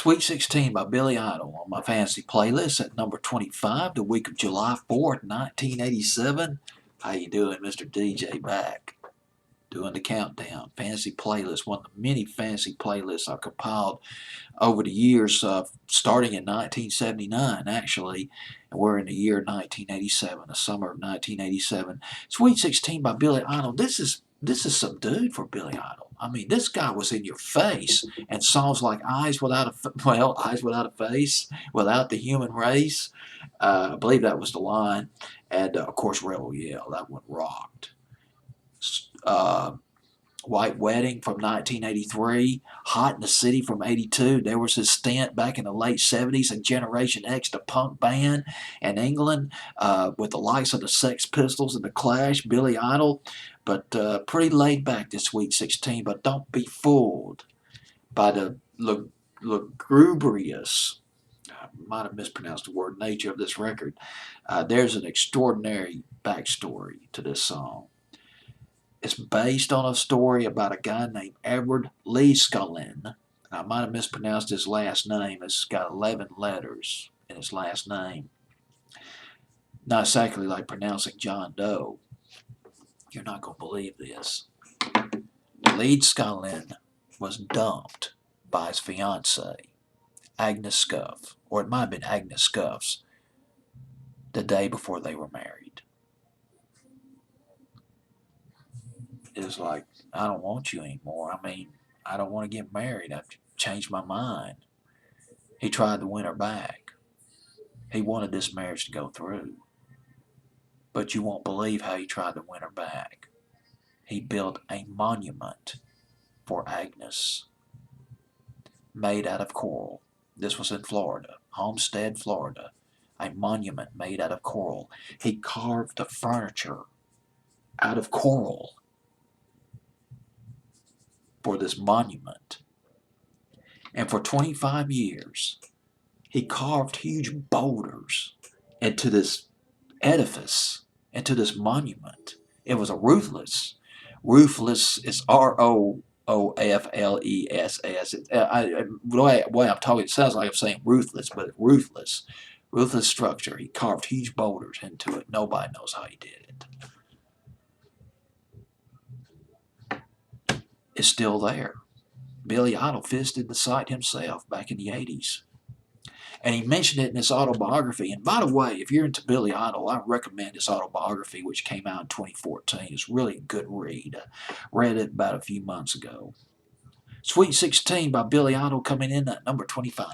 Sweet 16 by Billy Idol on my fantasy playlist at number 25, the week of July 4th, 1987. How you doing, Mr. DJ? Back doing the countdown. Fantasy playlist, one of the many fantasy playlists I've compiled over the years, starting in 1979, actually. And we're in the year 1987, the summer of 1987. Sweet 16 by Billy Idol. This is subdued for Billy Idol. I mean, this guy was in your face, and songs like Eyes Without Eyes Without a Face, Without the Human Race. I believe that was the line. And, of course, Rebel Yell. That one rocked. Uh, White Wedding from 1983, Hot in the City from 82. There was his stint back in the late 70s in Generation X, the punk band in England, with the likes of the Sex Pistols and the Clash, Billy Idol. But pretty laid back this Sweet 16. But don't be fooled by the lugubrious, I might have mispronounced the word, nature of this record. There's an extraordinary backstory to this song. It's based on a story about a guy named Edward Lee Scullin. I might have mispronounced his last name. It's got 11 letters in his last name. Not exactly like pronouncing John Doe. You're not going to believe this. Lee Scullin was dumped by his fiancée, Agnes Scuff, or it might have been Agnes Scuff's, the day before they were married. It was like, I don't want you anymore. I mean, I don't want to get married. I've changed my mind. He tried to win her back. He wanted this marriage to go through. But you won't believe how he tried to win her back. He built a monument for Agnes, made out of coral. This was in Florida, Homestead, Florida. A monument made out of coral. He carved the furniture out of coral for this monument. And for 25 years, he carved huge boulders into this edifice, into this monument. It was a ruthless. Ruthless is ROOFLESS. The way I'm talking, it sounds like I'm saying ruthless, but it's ruthless. Ruthless structure. He carved huge boulders into it. Nobody knows how he did it. Is still there. Billy Idol visited the site himself back in the 80s. And he mentioned it in his autobiography. And by the way, if you're into Billy Idol, I recommend his autobiography, which came out in 2014. It's really a good read. Read it about a few months ago. Sweet 16 by Billy Idol coming in at number 25.